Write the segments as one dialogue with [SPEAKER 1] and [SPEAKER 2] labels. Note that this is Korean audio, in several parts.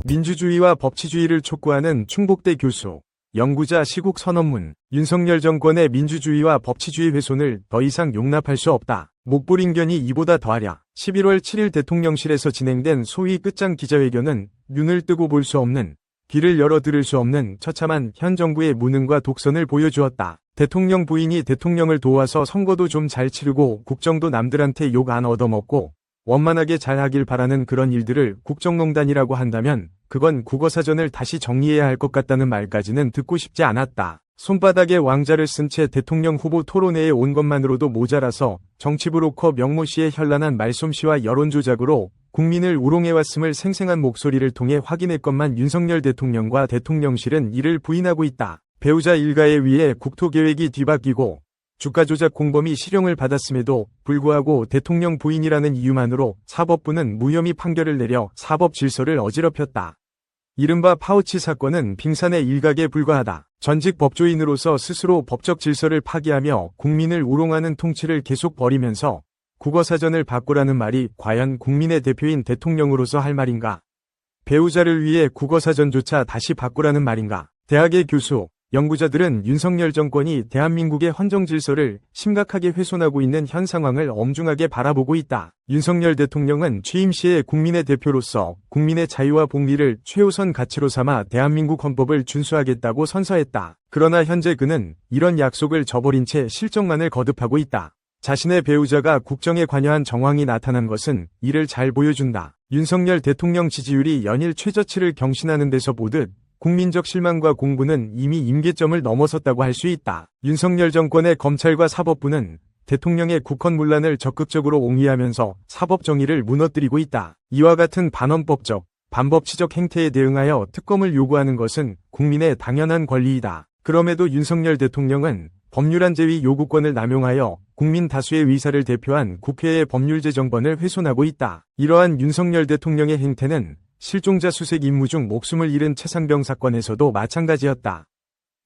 [SPEAKER 1] 민주주의와 법치주의를 촉구하는 충북대 교수, 연구자 시국 선언문. 윤석열 정권의 민주주의와 법치주의 훼손을 더 이상 용납할 수 없다. 목불인견이 이보다 더하랴. 11월 7일 대통령실에서 진행된 소위 끝장 기자회견은 눈을 뜨고 볼 수 없는, 귀를 열어 들을 수 없는 처참한 현 정부의 무능과 독선을 보여주었다. 대통령 부인이 대통령을 도와서 선거도 좀 잘 치르고 국정도 남들한테 욕 안 얻어먹고 원만하게 잘하길 바라는 그런 일들을 국정농단이라고 한다면 그건 국어사전을 다시 정리해야 할 것 같다는 말까지는 듣고 싶지 않았다. 손바닥에 왕자를 쓴 채 대통령 후보 토론회에 온 것만으로도 모자라서 정치 브로커 명모 씨의 현란한 말솜씨와 여론조작으로 국민을 우롱해왔음을 생생한 목소리를 통해 확인했건만 윤석열 대통령과 대통령실은 이를 부인하고 있다. 배우자 일가에 의해 국토계획이 뒤바뀌고 주가조작 공범이 실형을 받았음에도 불구하고 대통령 부인이라는 이유만으로 사법부는 무혐의 판결을 내려 사법 질서를 어지럽혔다. 이른바 파우치 사건은 빙산의 일각에 불과하다. 전직 법조인으로서 스스로 법적 질서를 파기하며 국민을 우롱하는 통치를 계속 벌이면서 국어사전을 바꾸라는 말이 과연 국민의 대표인 대통령으로서 할 말인가? 배우자를 위해 국어사전조차 다시 바꾸라는 말인가? 대학의 교수, 연구자들은 윤석열 정권이 대한민국의 헌정질서를 심각하게 훼손하고 있는 현 상황을 엄중하게 바라보고 있다. 윤석열 대통령은 취임 시에 국민의 대표로서 국민의 자유와 복리를 최우선 가치로 삼아 대한민국 헌법을 준수하겠다고 선서했다. 그러나 현재 그는 이런 약속을 저버린 채 실정만을 거듭하고 있다. 자신의 배우자가 국정에 관여한 정황이 나타난 것은 이를 잘 보여준다. 윤석열 대통령 지지율이 연일 최저치를 경신하는 데서 보듯 국민적 실망과 공분은 이미 임계점을 넘어섰다고 할 수 있다. 윤석열 정권의 검찰과 사법부는 대통령의 국헌문란을 적극적으로 옹이하면서 사법 정의를 무너뜨리고 있다. 이와 같은 반헌법적, 반법치적 행태에 대응하여 특검을 요구하는 것은 국민의 당연한 권리이다. 그럼에도 윤석열 대통령은 법률안 제위 요구권을 남용하여 국민 다수의 의사를 대표한 국회의 법률제정권을 훼손하고 있다. 이러한 윤석열 대통령의 행태는 실종자 수색 임무 중 목숨을 잃은 최상병 사건에서도 마찬가지였다.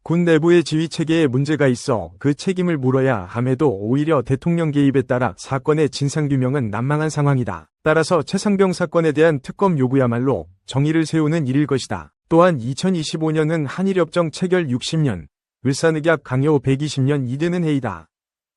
[SPEAKER 1] 군 내부의 지휘체계에 문제가 있어 그 책임을 물어야 함에도 오히려 대통령 개입에 따라 사건의 진상규명은 난망한 상황이다. 따라서 최상병 사건에 대한 특검 요구야말로 정의를 세우는 일일 것이다. 또한 2025년은 한일협정 체결 60년, 을사늑약 강요 120년 이되는 해이다.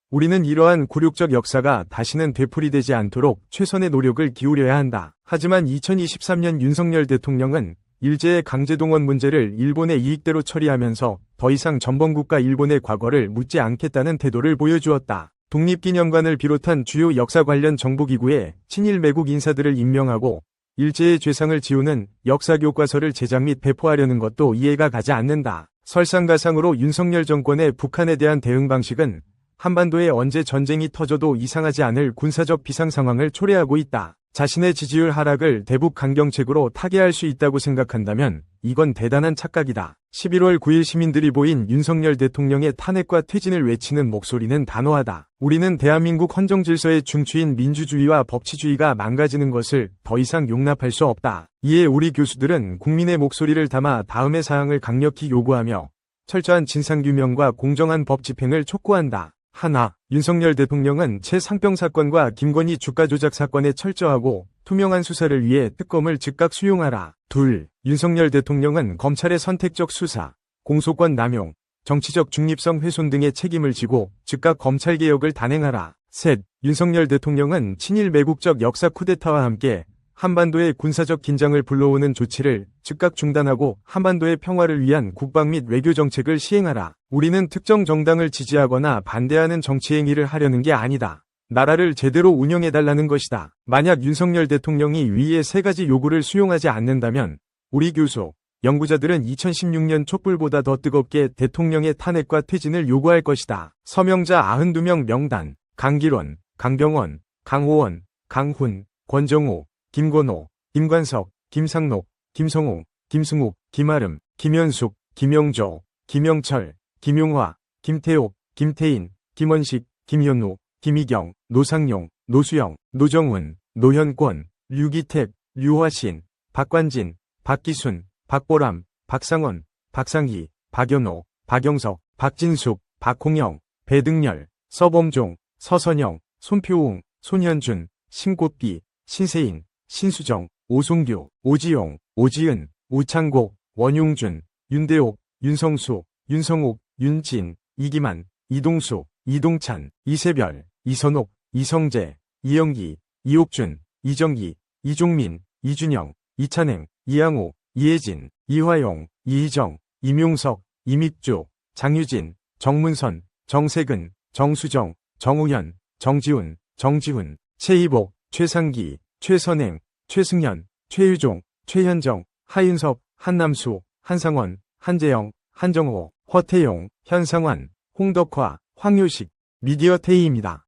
[SPEAKER 1] 우리는 이러한 굴욕적 역사가 다시는 되풀이되지 않도록 최선의 노력을 기울여야 한다. 하지만 2023년 윤석열 대통령은 일제의 강제동원 문제를 일본의 이익대로 처리하면서 더 이상 전범국가 일본의 과거를 묻지 않겠다는 태도를 보여주었다. 독립기념관을 비롯한 주요 역사 관련 정보기구에 친일 매국 인사들을 임명하고 일제의 죄상을 지우는 역사교과서를 제작 및 배포하려는 것도 이해가 가지 않는다. 설상가상으로 윤석열 정권의 북한에 대한 대응 방식은 한반도에 언제 전쟁이 터져도 이상하지 않을 군사적 비상 상황을 초래하고 있다. 자신의 지지율 하락을 대북 강경책으로 타개할 수 있다고 생각한다면 이건 대단한 착각이다. 11월 9일 시민들이 보인 윤석열 대통령의 탄핵과 퇴진을 외치는 목소리는 단호하다. 우리는 대한민국 헌정질서의 중추인 민주주의와 법치주의가 망가지는 것을 더 이상 용납할 수 없다. 이에 우리 교수들은 국민의 목소리를 담아 다음의 사항을 강력히 요구하며 철저한 진상규명과 공정한 법 집행을 촉구한다. 하나, 윤석열 대통령은 최상병 사건과 김건희 주가조작 사건에 철저하고 투명한 수사를 위해 특검을 즉각 수용하라. 둘, 윤석열 대통령은 검찰의 선택적 수사, 공소권 남용, 정치적 중립성 훼손 등의 책임을 지고 즉각 검찰개혁을 단행하라. 셋, 윤석열 대통령은 친일 매국적 역사 쿠데타와 함께 한반도의 군사적 긴장을 불러오는 조치를 즉각 중단하고 한반도의 평화를 위한 국방 및 외교 정책을 시행하라. 우리는 특정 정당을 지지하거나 반대하는 정치 행위를 하려는 게 아니다. 나라를 제대로 운영해달라는 것이다. 만약 윤석열 대통령이 위의 세 가지 요구를 수용하지 않는다면 우리 교수, 연구자들은 2016년 촛불보다 더 뜨겁게 대통령의 탄핵과 퇴진을 요구할 것이다. 서명자 92명 명단, 강기론, 강병원, 강호원, 강훈, 권정우, 김건호, 김관석, 김상록, 김성웅, 김승욱, 김아름, 김현숙, 김영조, 김영철, 김용화, 김태옥, 김태인, 김원식, 김현우, 김희경, 노상용, 노수영, 노정훈, 노현권, 류기택, 류화신, 박관진, 박기순, 박보람, 박상원, 박상희, 박연호, 박영석, 박진숙, 박홍영, 배등열, 서범종, 서선영, 손표웅, 손현준, 신꽃비, 신세인, 신수정, 오송규, 오지용, 오지은, 오창국, 원용준, 윤대옥, 윤성수, 윤성욱, 윤진, 이기만, 이동수, 이동찬, 이세별, 이선옥, 이성재, 이영기, 이옥준, 이정기, 이종민, 이준영, 이찬행, 이양호, 이혜진, 이화용, 이희정, 임용석, 이믹주, 장유진, 정문선, 정세근, 정수정, 정우현, 정지훈, 정지훈, 최희복, 최상기, 최선행, 최승현, 최유종, 최현정, 하윤섭, 한남수, 한상원, 한재영, 한정호, 허태용, 현상환, 홍덕화, 황효식, 미디어테이입니다.